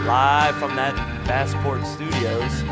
live from that Passport Studios.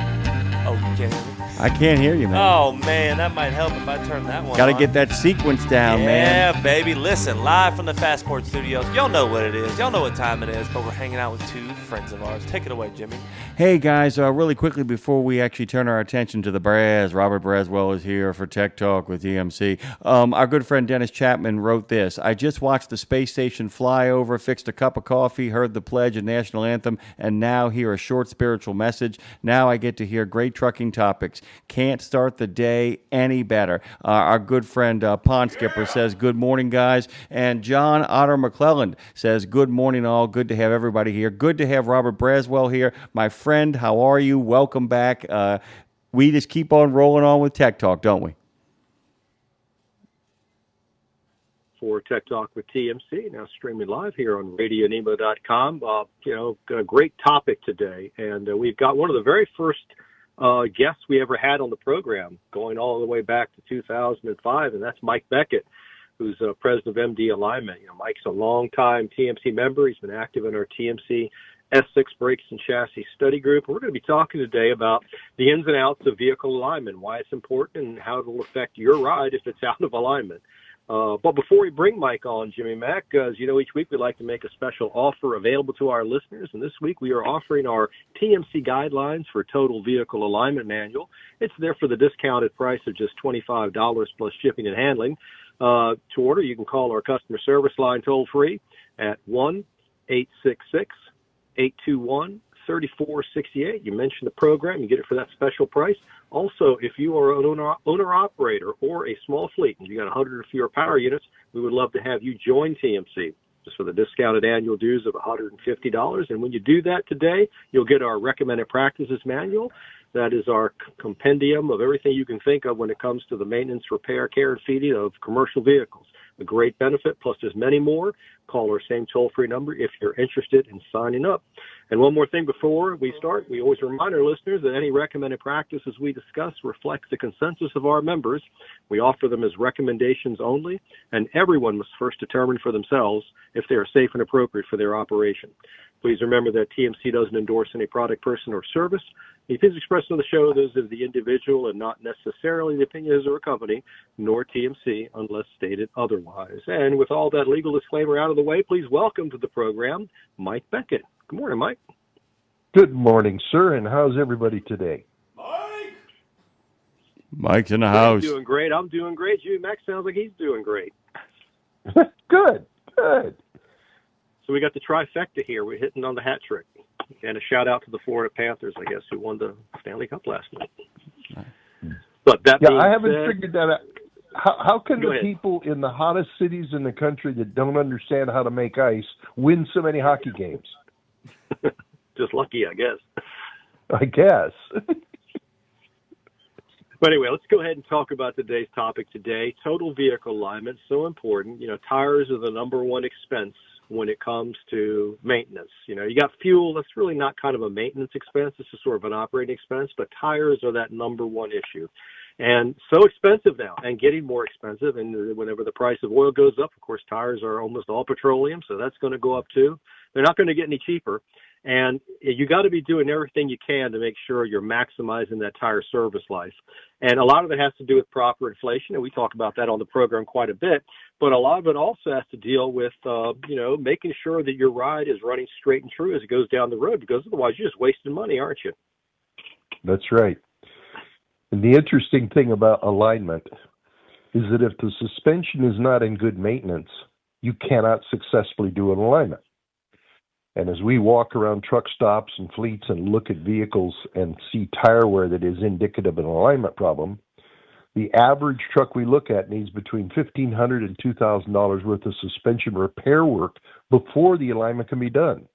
Oh, you can't hear me? I can't hear you, man. Oh, man, that might help if I turn that one Got to on. get that sequence down, man. Yeah, baby. Listen, live from the Passport Studios. Y'all know what it is. Y'all know what time it is, but we're hanging out with two friends of ours. Take it away, Jimmy. Hey, guys, really quickly before we actually turn our attention to the Braz, Robert Braswell is here for Tech Talk with EMC. Our good friend Dennis Chapman wrote this. I just watched the space station fly over, fixed a cup of coffee, heard the pledge and national anthem, and now hear a short spiritual message. Now I get to hear great trucking topics. Can't start the day any better. Our good friend Pond Skipper says, good morning, guys. And John Otter McClelland says, good morning, all. Good to have everybody here. Good to have Robert Braswell here. My friend, how are you? Welcome back. We just keep on rolling on with Tech Talk, don't we? For Tech Talk with TMC, now streaming live here on RadioNemo.com. A great topic today, and we've got one of the very first guests we ever had on the program, going all the way back to 2005, and that's Mike Beckett, who's president of M.D. Alignment. Mike's a longtime TMC member. He's been active in our TMC S6 Brakes and Chassis Study Group. We're going to be talking today about the ins and outs of vehicle alignment, why it's important, and how it'll affect your ride if it's out of alignment. But before we bring Mike on, Jimmy Mack, as you know, each week we like to make a special offer available to our listeners. And this week we are offering our TMC Guidelines for Total Vehicle Alignment Manual. It's there for the discounted price of just $25 plus shipping and handling. To order, you can call our customer service line toll free at 1-866-821-3468. You mention the program, you get it for that special price. Also, if you are an owner-operator or a small fleet and you got 100 or fewer power units, we would love to have you join TMC just for the discounted annual dues of $150. And when you do that today, you'll get our Recommended Practices Manual. That is our compendium of everything you can think of when it comes to the maintenance, repair, care, and feeding of commercial vehicles. A great benefit, plus there's many more. Call our same toll-free number if you're interested in signing up. And one more thing before we start, we always remind our listeners that any recommended practices we discuss reflect the consensus of our members. We offer them as recommendations only, and everyone must first determine for themselves if they are safe and appropriate for their operation. Please remember that TMC doesn't endorse any product, person, or service. The opinions expressed on the show are those of the individual and not necessarily the opinions of a company, nor TMC, unless stated otherwise. And with all that legal disclaimer out of the way, please welcome to the program Mike Beckett. Good morning, Mike. Good morning, sir, and how's everybody today? Mike's in the house. I'm doing great. I'm doing great. Jimmy Mack sounds like he's doing great. Good. So we got the trifecta here. We're hitting on the hat trick. And a shout-out to the Florida Panthers, I guess, who won the Stanley Cup last night. But that being I haven't said, figured that out. How can Go the ahead. people in the hottest cities in the country that don't understand how to make ice win so many hockey games? just lucky, I guess. I guess. But anyway, let's go ahead and talk about today's topic today. Total vehicle alignment, so important. Tires are the number one expense when it comes to maintenance. You got fuel, that's really not kind of a maintenance expense. It's just sort of an operating expense, but tires are that number one issue. And so expensive now and getting more expensive. And whenever the price of oil goes up, of course, tires are almost all petroleum, so that's going to go up too. They're not going to get any cheaper. And you got to be doing everything you can to make sure you're maximizing that tire service life. And a lot of it has to do with proper inflation, and we talk about that on the program quite a bit. But a lot of it also has to deal with, making sure that your ride is running straight and true as it goes down the road, because otherwise you're just wasting money, aren't you? That's right. And the interesting thing about alignment is that if the suspension is not in good maintenance, you cannot successfully do an alignment. And as we walk around truck stops and fleets and look at vehicles and see tire wear that is indicative of an alignment problem, the average truck we look at needs between $1,500 and $2,000 worth of suspension repair work before the alignment can be done.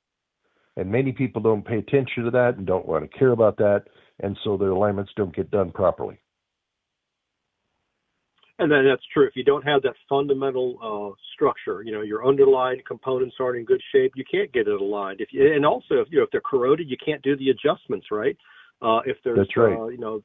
And many people don't pay attention to that and don't want to care about that, and so their alignments don't get done properly. And then that's true. If you don't have that fundamental structure, your underlying components aren't in good shape, you can't get it aligned. If they're corroded, you can't do the adjustments, right? If there's, That's right.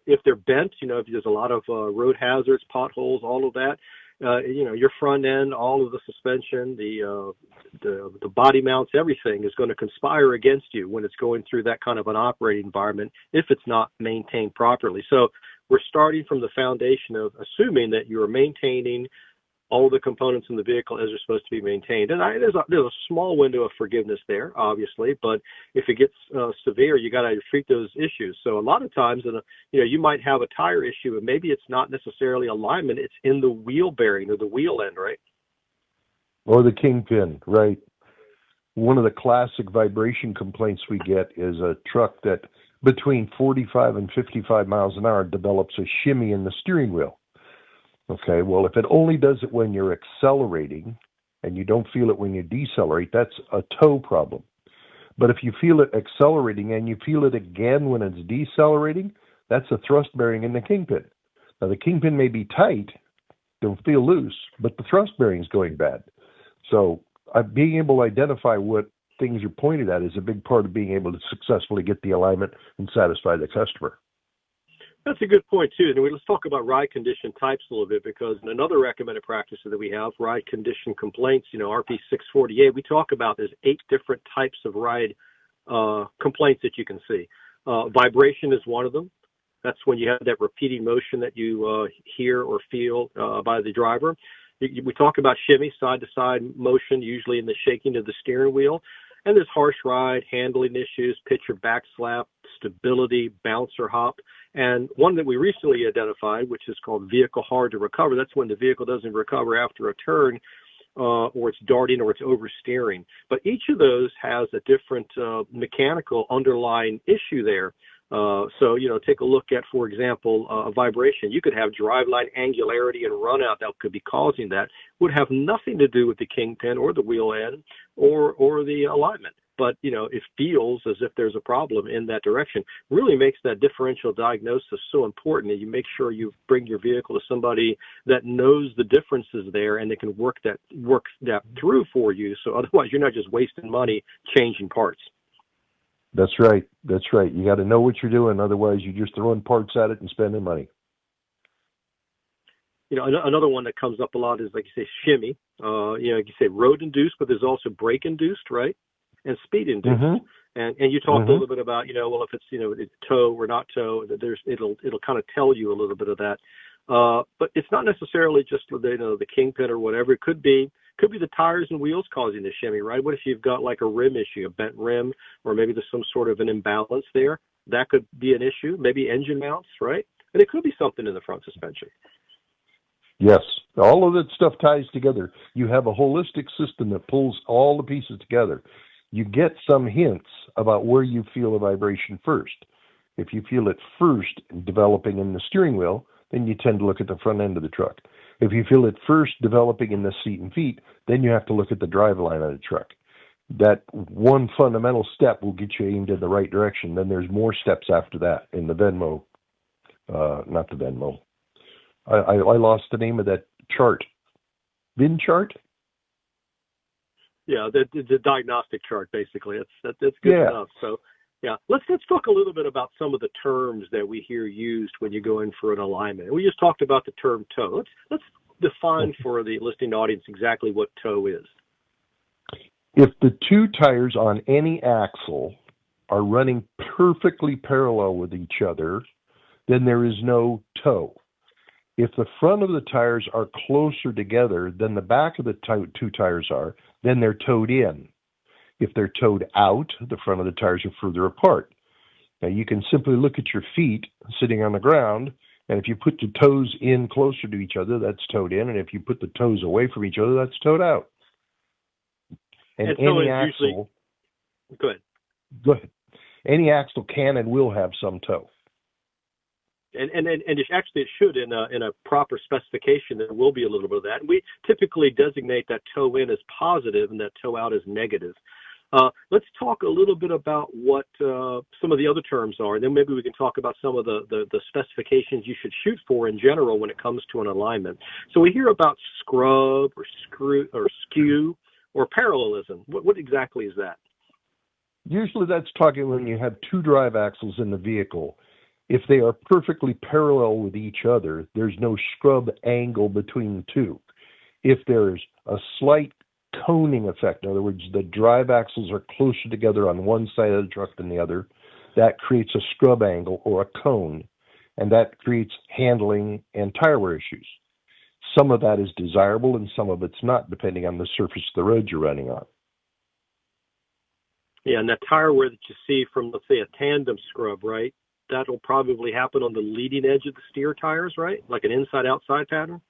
if they're bent, if there's a lot of road hazards, potholes, all of that, your front end, all of the suspension, the body mounts, everything is going to conspire against you when it's going through that kind of an operating environment if it's not maintained properly. So we're starting from the foundation of assuming that you are maintaining all the components in the vehicle as they're supposed to be maintained. And there's a small window of forgiveness there, obviously, but if it gets severe, you got to treat those issues. So a lot of times, you might have a tire issue, and maybe it's not necessarily alignment; it's in the wheel bearing or the wheel end, right? Or the kingpin, right? One of the classic vibration complaints we get is a truck that between 45 and 55 miles an hour develops a shimmy in the steering wheel. Okay, well, if it only does it when you're accelerating and you don't feel it when you decelerate, that's a toe problem. But if you feel it accelerating and you feel it again when it's decelerating, that's a thrust bearing in the kingpin. Now, the kingpin may be tight, don't feel loose, but the thrust bearing is going bad. So being able to identify what things are pointed at is a big part of being able to successfully get the alignment and satisfy the customer. That's a good point, too. And let's talk about ride condition types a little bit, because in another recommended practice that we have, ride condition complaints, RP 648, we talk about there's 8 different types of ride complaints that you can see. Vibration is one of them. That's when you have that repeating motion that you hear or feel by the driver. We talk about shimmy, side-to-side motion, usually in the shaking of the steering wheel. And there's harsh ride, handling issues, pitch or back slap, stability, bounce or hop. And one that we recently identified, which is called vehicle hard to recover, that's when the vehicle doesn't recover after a turn, or it's darting or it's oversteering. But each of those has a different mechanical underlying issue there. So, take a look at, for example, a vibration. You could have driveline angularity and runout that could be causing that. Would have nothing to do with the kingpin or the wheel end or the alignment. But, it feels as if there's a problem in that direction. Really makes that differential diagnosis so important that you make sure you bring your vehicle to somebody that knows the differences there and they can work that through for you. So otherwise, you're not just wasting money changing parts. That's right. That's right. You got to know what you're doing. Otherwise, you're just throwing parts at it and spending money. Another one that comes up a lot is, like you say, shimmy. You say road induced, but there's also brake induced, right? And speed induced. Mm-hmm. And you talked a little bit about, if it's, it's toe or not toe, it'll kind of tell you a little bit of that. But it's not necessarily just the kingpin or whatever. It could be the tires and wheels causing the shimmy, right? What if you've got like a rim issue, a bent rim, or maybe there's some sort of an imbalance there? That could be an issue. Maybe engine mounts, right? And it could be something in the front suspension. Yes, all of that stuff ties together. You have a holistic system that pulls all the pieces together. You get some hints about where you feel a vibration first. If you feel it first developing in the steering wheel, then you tend to look at the front end of the truck. If you feel it first developing in the seat and feet, then you have to look at the driveline of the truck. That one fundamental step will get you aimed in the right direction. Then there's more steps after that in the Venmo, not the Venmo. I lost the name of that chart. VIN chart? Yeah, the diagnostic chart, basically. That's good enough. So, yeah, let's talk a little bit about some of the terms that we hear used when you go in for an alignment. We just talked about the term toe. Let's define for the listening audience exactly what toe is. If the two tires on any axle are running perfectly parallel with each other, then there is no toe. If the front of the tires are closer together than the back of the two tires are, then they're towed in. If they're towed out, the front of the tires are further apart. Now, you can simply look at your feet sitting on the ground, and if you put the toes in closer to each other, that's towed in, and if you put the toes away from each other, that's towed out. And any axle... Go ahead. Any axle can and will have some toe. And actually it should in a proper specification. There will be a little bit of that. And we typically designate that toe in as positive and that toe out as negative. Let's talk a little bit about what some of the other terms are, and then maybe we can talk about some of the specifications you should shoot for in general when it comes to an alignment. So we hear about scrub or skew or parallelism. What exactly is that? Usually that's talking when you have two drive axles in the vehicle. If they are perfectly parallel with each other, there's no scrub angle between the two. if there's a slight coning effect, in other words, the drive axles are closer together on one side of the truck than the other, that creates a scrub angle or a cone, and that creates handling and tire wear issues. Some of that is desirable and some of it's not, depending on the surface of the road you're running on. Yeah, and that tire wear that you see from, let's say, a tandem scrub, right? That'll probably happen on the leading edge of the steer tires, right? Like an inside-outside pattern?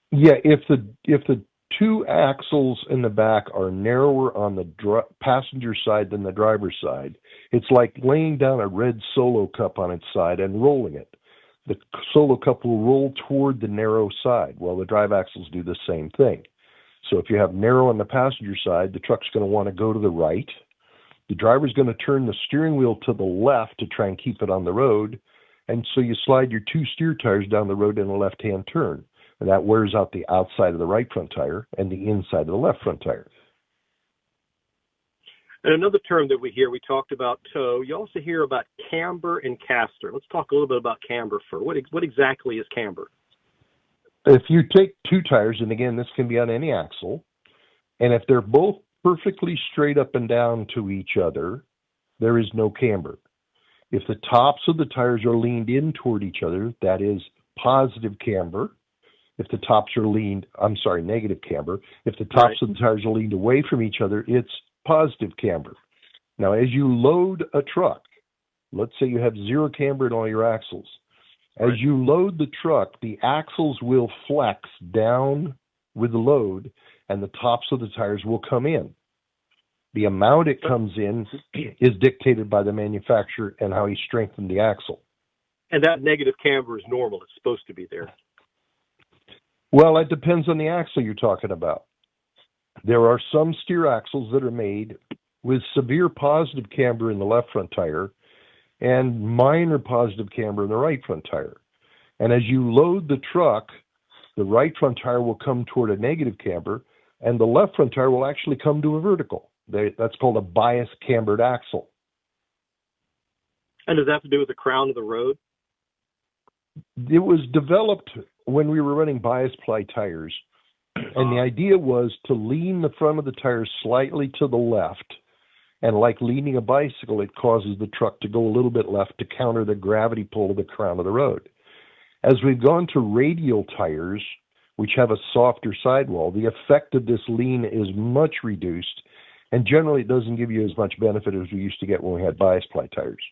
Yeah, if the two axles in the back are narrower on the passenger side than the driver's side, it's like laying down a red Solo cup on its side and rolling it. The Solo cup will roll toward the narrow side, while the drive axles do the same thing. So if you have narrow on the passenger side, the truck's going to want to go to the right. The driver's going to turn the steering wheel to the left to try and keep it on the road. And so you slide your two steer tires down the road in a left-hand turn. And that wears out the outside of the right front tire and the inside of the left front tire. And another term that we hear, we talked about toe. You also hear about camber and caster. Let's talk a little bit about camber first. What exactly is camber? If you take two tires, and again, this can be on any axle, and if they're both perfectly straight up and down to each other, there is no camber. If the tops of the tires are leaned in toward each other, that is positive camber. If the tops are negative camber. If the tops of the tires are leaned away from each other, it's positive camber. Now, as you load a truck, let's say you have zero camber in all your axles. As you load the truck, the axles will flex down with the load, and the tops of the tires will come in. The amount it comes in is dictated by the manufacturer and how he strengthened the axle. And that negative camber is normal. It's supposed to be there. Well, it depends on the axle you're talking about. There are some steer axles that are made with severe positive camber in the left front tire and minor positive camber in the right front tire. And as you load the truck, the right front tire will come toward a negative camber, and the left front tire will actually come to a vertical. That's called a bias cambered axle. And does that have to do with the crown of the road? It was developed when we were running bias ply tires, and the idea was to lean the front of the tires slightly to the left, and like leaning a bicycle, it causes the truck to go a little bit left to counter the gravity pull of the crown of the road. As we've gone to radial tires, which have a softer sidewall, the effect of this lean is much reduced, and generally it doesn't give you as much benefit as we used to get when we had bias ply tires.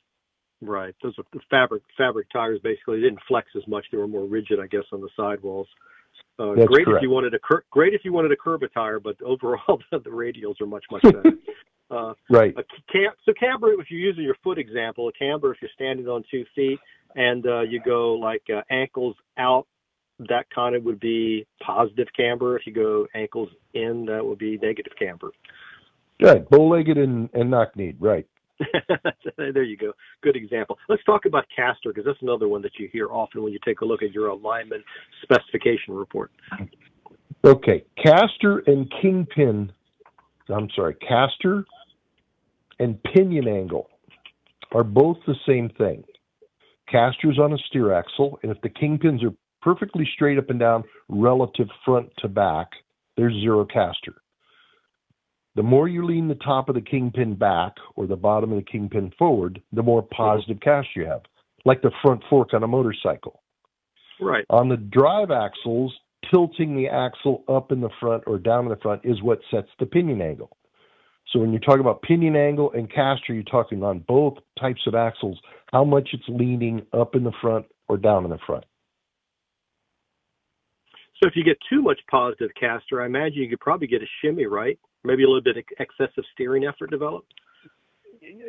Right. Those are the fabric tires. Basically, they didn't flex as much. They were more rigid, I guess, on the sidewalls. That's great correct. if you wanted to curb a tire, but overall the radials are much better. Right. So camber, if you're using your foot example, a camber, if you're standing on 2 feet and you go like ankles out, that kind of would be positive camber. If you go ankles in, that would be negative camber. Right. Bow-legged and knock-kneed. Right. There you go. Good example. Let's talk about caster, because that's another one that you hear often when you take a look at your alignment specification report. Okay. Caster and pinion angle are both the same thing. Caster's on a steer axle, and if the kingpins are perfectly straight up and down relative front to back, there's zero caster. The more you lean the top of the kingpin back or the bottom of the kingpin forward, the more positive caster you have, like the front fork on a motorcycle. Right. On the drive axles, tilting the axle up in the front or down in the front is what sets the pinion angle. So when you're talking about pinion angle and caster, you're talking on both types of axles, how much it's leaning up in the front or down in the front. So if you get too much positive caster, I imagine you could probably get a shimmy, right? Maybe a little bit of excessive steering effort developed?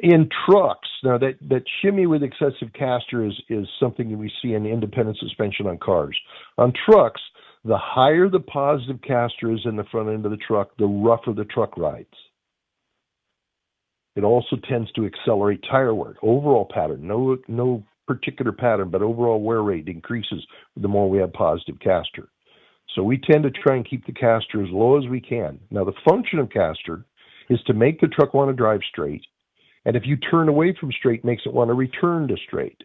In trucks, now that shimmy with excessive caster is something that we see in independent suspension on cars. On trucks, the higher the positive caster is in the front end of the truck, the rougher the truck rides. It also tends to accelerate tire wear. Overall pattern, no particular pattern, but overall wear rate increases the more we have positive caster. So we tend to try and keep the caster as low as we can. Now, the function of caster is to make the truck want to drive straight. And if you turn away from straight, it makes it want to return to straight.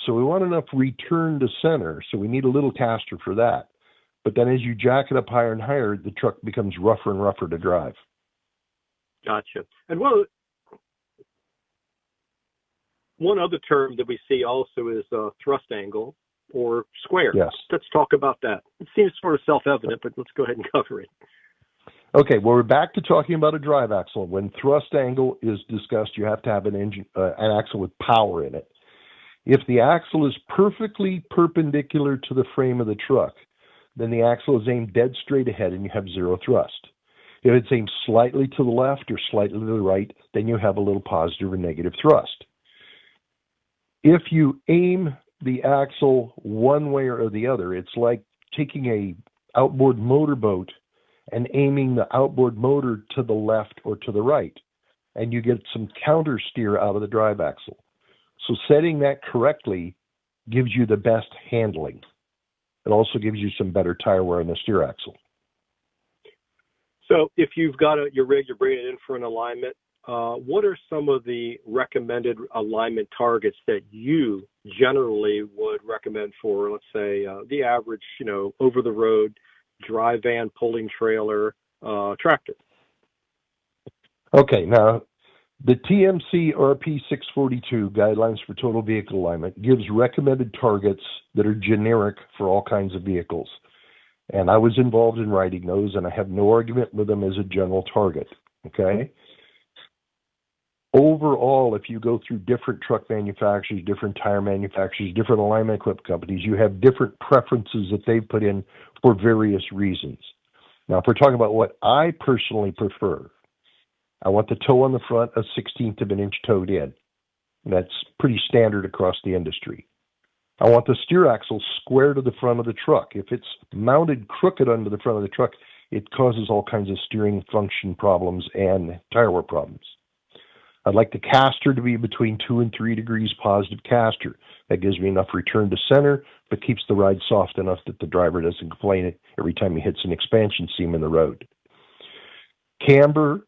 So we want enough return to center, so we need a little caster for that. But then as you jack it up higher and higher, the truck becomes rougher and rougher to drive. Gotcha. And one other term that we see also is thrust angle or square. Yes. Let's talk about that. It seems sort of self-evident, but let's go ahead and cover it. Okay, well, we're back to talking about a drive axle. When thrust angle is discussed, you have to have an axle with power in it. If the axle is perfectly perpendicular to the frame of the truck, then the axle is aimed dead straight ahead and you have zero thrust. If it's aimed slightly to the left or slightly to the right, then you have a little positive or negative thrust. If you aim the axle one way or the other, it's like taking a outboard motorboat and aiming the outboard motor to the left or to the right, and you get some counter steer out of the drive axle. So setting that correctly gives you the best handling. It also gives you some better tire wear on the steer axle. So if you've got your rig, you're bringing it in for an alignment, what are some of the recommended alignment targets that you generally would recommend for, let's say, the average, over-the-road dry van, pulling trailer, tractor? Okay, now the TMC RP 642 Guidelines for Total Vehicle Alignment gives recommended targets that are generic for all kinds of vehicles. And I was involved in writing those, and I have no argument with them as a general target, okay? Overall, if you go through different truck manufacturers, different tire manufacturers, different alignment equipment companies, you have different preferences that they've put in for various reasons. Now, if we're talking about what I personally prefer, I want the toe on the front a 1/16 of an inch toed in. And that's pretty standard across the industry. I want the steer axle square to the front of the truck. If it's mounted crooked under the front of the truck, it causes all kinds of steering function problems and tire wear problems. I'd like the caster to be between 2 and 3 degrees positive caster. That gives me enough return to center, but keeps the ride soft enough that the driver doesn't complain every time he hits an expansion seam in the road. Camber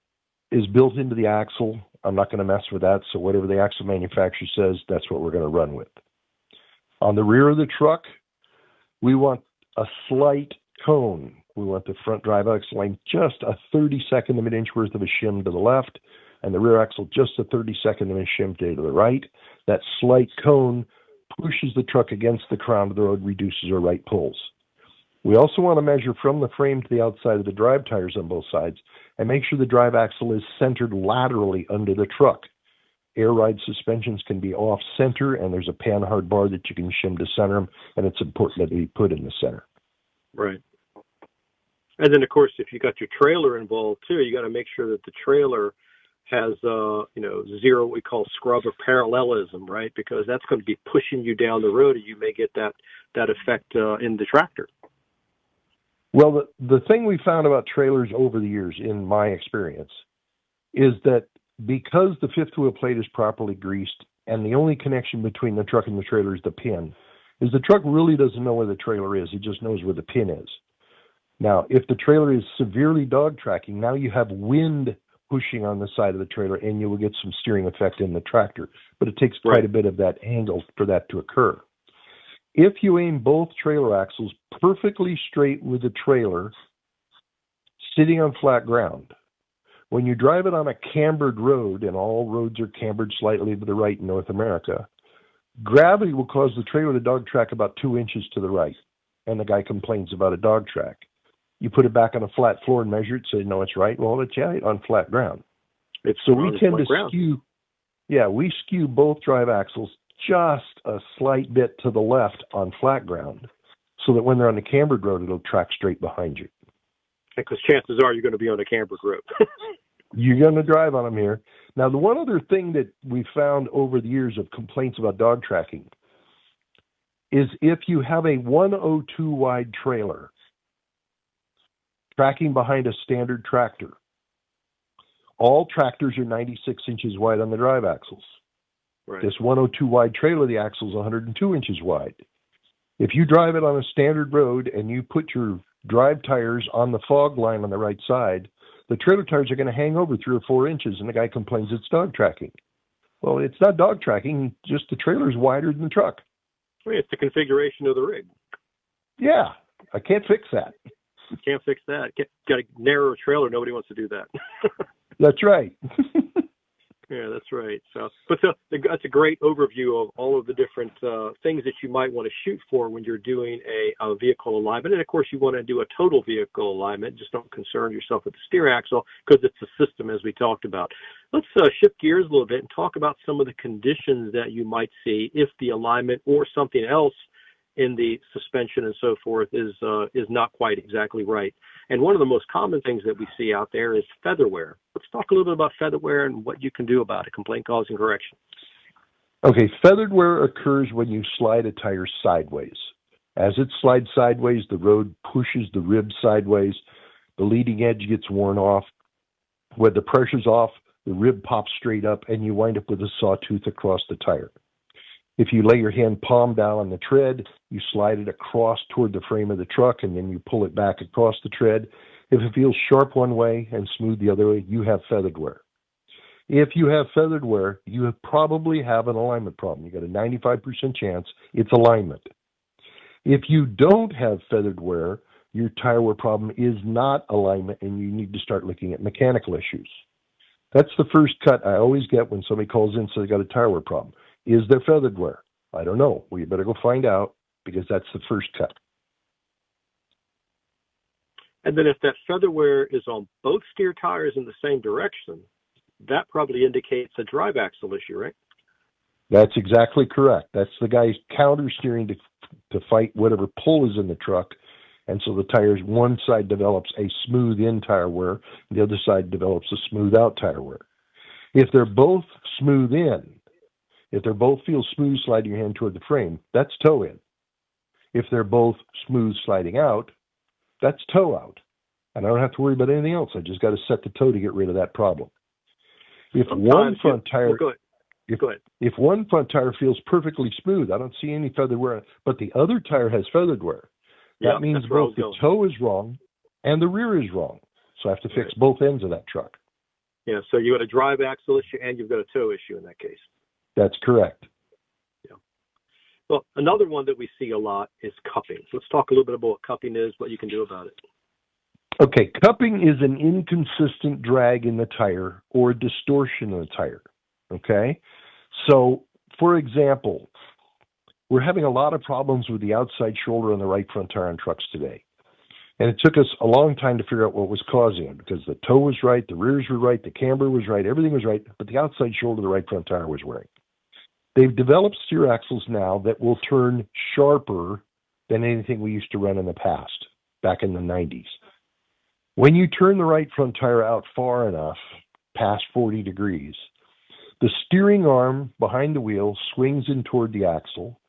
is built into the axle. I'm not going to mess with that, so whatever the axle manufacturer says, that's what we're going to run with. On the rear of the truck, we want a slight cone. We want the front drive axle line just a 32nd of an inch worth of a shim to the left, and the rear axle just a 32nd of a shim to the right. That slight cone pushes the truck against the crown of the road, reduces our right pulls. We also want to measure from the frame to the outside of the drive tires on both sides and make sure the drive axle is centered laterally under the truck. Air ride suspensions can be off center, and there's a panhard bar that you can shim to center them, and it's important that they be put in the center. Right. And then, of course, if you got your trailer involved too, you got to make sure that the trailer has zero, what we call scrub or parallelism, right? Because that's going to be pushing you down the road, and you may get that effect in the tractor. Well, the thing we found about trailers over the years, in my experience, is that because the fifth wheel plate is properly greased and the only connection between the truck and the trailer is the pin, is the truck really doesn't know where the trailer is. It just knows where the pin is. Now, if the trailer is severely dog tracking, now you have wind pushing on the side of the trailer, and you will get some steering effect in the tractor. But it takes quite a bit of that angle for that to occur. If you aim both trailer axles perfectly straight with the trailer sitting on flat ground, when you drive it on a cambered road, and all roads are cambered slightly to the right in North America, gravity will cause the trailer to dog track about 2 inches to the right, and the guy complains about a dog track. You put it back on a flat floor and measure it, say, no, it's right. Well, it's on flat ground. So we tend to skew both drive axles just a slight bit to the left on flat ground, so that when they're on the cambered road, it'll track straight behind you. Because chances are you're going to be on a cambered road. You're going to drive on them here. Now, the one other thing that we found over the years of complaints about dog tracking is if you have a 102 wide trailer tracking behind a standard tractor. All tractors are 96 inches wide on the drive axles. Right. This 102 wide trailer, the axle is 102 inches wide. If you drive it on a standard road and you put your drive tires on the fog line on the right side, the trailer tires are going to hang over 3 or 4 inches, and the guy complains it's dog tracking. Well, it's not dog tracking, just the trailer's wider than the truck. It's the configuration of the rig. Yeah. I can't fix that. Can't fix that. Got a narrower trailer. Nobody wants to do that. That's right. Yeah, that's right. So that's a great overview of all of the different things that you might want to shoot for when you're doing a vehicle alignment. And of course, you want to do a total vehicle alignment. Just don't concern yourself with the steer axle because it's a system, as we talked about. Let's shift gears a little bit and talk about some of the conditions that you might see if the alignment or something else in the suspension and so forth is not quite exactly right. And one of the most common things that we see out there is feather wear. Let's talk a little bit about feather wear and what you can do about it, complaint, cause, and correction. Okay, feathered wear occurs when you slide a tire sideways. As it slides sideways, the road pushes the rib sideways, the leading edge gets worn off. When the pressure's off, the rib pops straight up, and you wind up with a sawtooth across the tire. If you lay your hand palm down on the tread, you slide it across toward the frame of the truck, and then you pull it back across the tread. If it feels sharp one way and smooth the other way, you have feathered wear. If you have feathered wear, you probably have an alignment problem. You got a 95% chance it's alignment. If you don't have feathered wear, your tire wear problem is not alignment, and you need to start looking at mechanical issues. That's the first cut I always get when somebody calls in and says they got a tire wear problem. Is there feathered wear? I don't know. Well, you better go find out because that's the first cut. And then if that feather wear is on both steer tires in the same direction, that probably indicates a drive axle issue, right? That's exactly correct. That's the guy counter steering to fight whatever pull is in the truck. And so the tires, one side develops a smooth in tire wear, the other side develops a smooth out tire wear. If they're both smooth in, if they're both feel smooth sliding your hand toward the frame, that's toe in. If they're both smooth sliding out, that's toe out. And I don't have to worry about anything else. I just got to set the toe to get rid of that problem. If one front tire, if one front tire feels perfectly smooth, I don't see any feathered wear, but the other tire has feathered wear. That means both the toe is wrong and the rear is wrong. So I have to fix both ends of that truck. Yeah, so you got a drive axle issue and you've got a toe issue in that case. That's correct. Yeah. Well, another one that we see a lot is cupping. So let's talk a little bit about what cupping is, what you can do about it. Okay, cupping is an inconsistent drag in the tire or distortion in the tire. Okay? So, for example, we're having a lot of problems with the outside shoulder on the right front tire on trucks today. And it took us a long time to figure out what was causing it because the toe was right, the rears were right, the camber was right, everything was right, but the outside shoulder of the right front tire was wearing. They've developed steer axles now that will turn sharper than anything we used to run in the past, back in the 90s. When you turn the right front tire out far enough, past 40 degrees, the steering arm behind the wheel swings in toward the axle,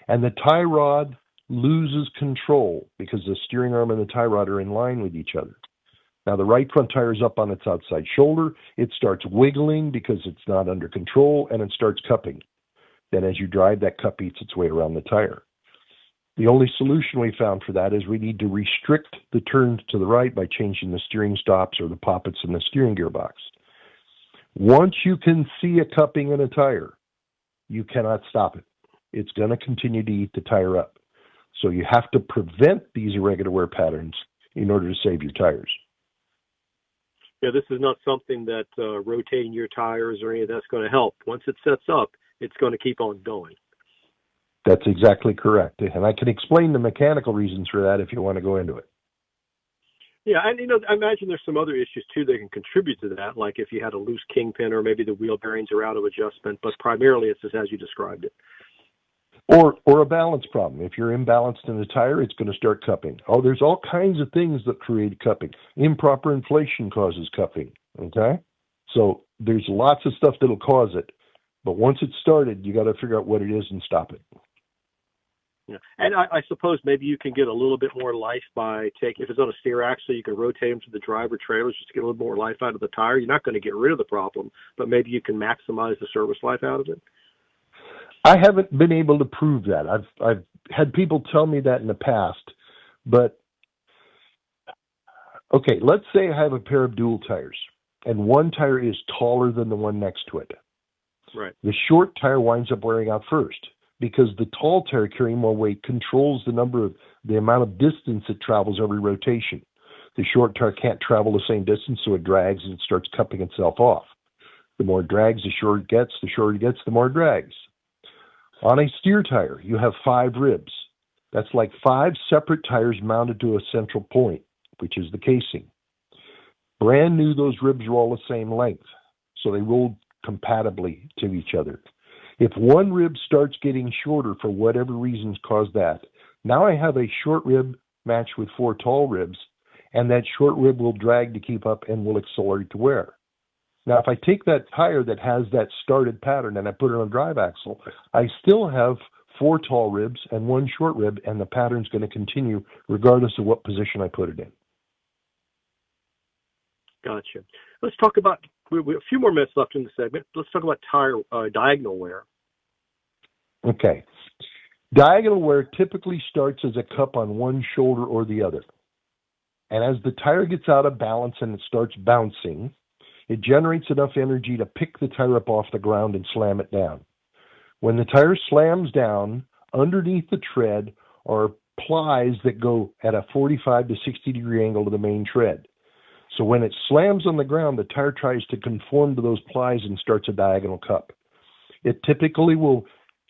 and the tie rod loses control because the steering arm and the tie rod are in line with each other. Now, the right front tire is up on its outside shoulder. It starts wiggling because it's not under control, and it starts cupping. Then as you drive, that cup eats its way around the tire. The only solution we found for that is we need to restrict the turn to the right by changing the steering stops or the poppets in the steering gearbox. Once you can see a cupping in a tire, you cannot stop it. It's going to continue to eat the tire up. So you have to prevent these irregular wear patterns in order to save your tires. Yeah, this is not something that rotating your tires or any of that's going to help. Once it sets up, it's going to keep on going. That's exactly correct. And I can explain the mechanical reasons for that if you want to go into it. Yeah, and I imagine there's some other issues too that can contribute to that, like if you had a loose kingpin or maybe the wheel bearings are out of adjustment, but primarily it's just as you described it. Or a balance problem. If you're imbalanced in the tire, it's going to start cupping. Oh, there's all kinds of things that create cupping. Improper inflation causes cupping, okay? So there's lots of stuff that'll cause it. But once it's started, you got to figure out what it is and stop it. Yeah. And I suppose maybe you can get a little bit more life by taking, if it's on a steer axle, you can rotate them to the driver trailers just to get a little more life out of the tire. You're not going to get rid of the problem, but maybe you can maximize the service life out of it. I haven't been able to prove that. I've had people tell me that in the past, but okay, let's say I have a pair of dual tires and one tire is taller than the one next to it. Right. The short tire winds up wearing out first. because the tall tire carrying more weight controls the amount of distance it travels every rotation. The short tire can't travel the same distance, so it drags and it starts cupping itself off. The more it drags, the shorter it gets. The shorter it gets, the more it drags. On a steer tire, you have 5 ribs. That's like 5 separate tires mounted to a central point, which is the casing. Brand new, those ribs are all the same length, so they roll compatibly to each other. If one rib starts getting shorter for whatever reasons caused that, now I have a short rib matched with 4 tall ribs, and that short rib will drag to keep up and will accelerate to wear. Now, if I take that tire that has that started pattern and I put it on a drive axle, I still have 4 tall ribs and 1 short rib, and the pattern's going to continue regardless of what position I put it in. Gotcha. Let's talk about, we have a few more minutes left in the segment. Let's talk about tire diagonal wear. Okay. Diagonal wear typically starts as a cup on one shoulder or the other. And as the tire gets out of balance and it starts bouncing, it generates enough energy to pick the tire up off the ground and slam it down. When the tire slams down, underneath the tread are plies that go at a 45 to 60 degree angle to the main tread. So when it slams on the ground, the tire tries to conform to those plies and starts a diagonal cup. It typically will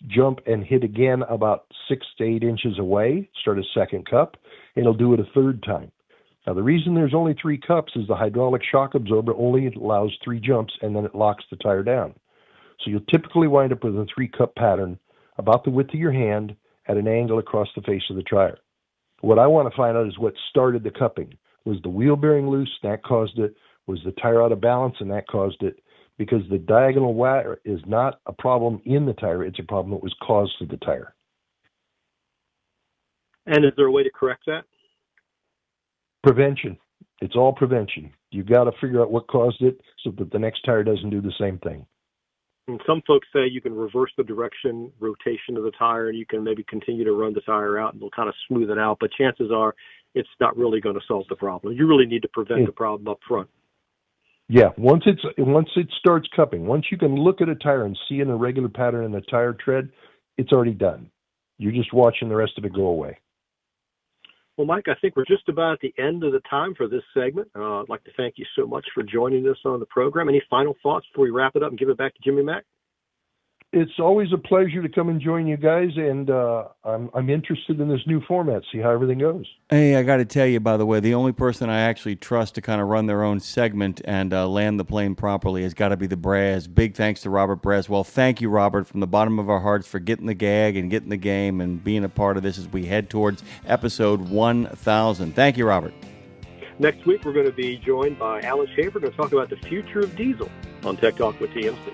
jump and hit again about 6 to 8 inches away, start a second cup, and it'll do it a third time. Now, the reason there's only 3 cups is the hydraulic shock absorber only allows 3 jumps, and then it locks the tire down. So you'll typically wind up with a 3-cup pattern about the width of your hand at an angle across the face of the tire. What I want to find out is what started the cupping. Was the wheel bearing loose? That caused it. Was the tire out of balance? And that caused it. Because the diagonal wear is not a problem in the tire. It's a problem that was caused to the tire. And is there a way to correct that? Prevention. It's all prevention. You've got to figure out what caused it so that the next tire doesn't do the same thing. And some folks say you can reverse the rotation of the tire, and you can maybe continue to run the tire out, and it'll kind of smooth it out. But chances are it's not really going to solve the problem. You really need to prevent the problem up front. Yeah, once it starts cupping, once you can look at a tire and see an irregular pattern in the tire tread, it's already done. You're just watching the rest of it go away. Well, Mike, I think we're just about at the end of the time for this segment. I'd like to thank you so much for joining us on the program. Any final thoughts before we wrap it up and give it back to Jimmy Mack? It's always a pleasure to come and join you guys, and I'm interested in this new format, see how everything goes. Hey, I got to tell you, by the way, the only person I actually trust to kind of run their own segment and land the plane properly has got to be the Braz. Big thanks to Robert Braswell. Thank you, Robert, from the bottom of our hearts for getting the gag and getting the game and being a part of this as we head towards episode 1000. Thank you, Robert. Next week, we're going to be joined by Alan Schaefer to talk about the future of diesel on Tech Talk with TMC.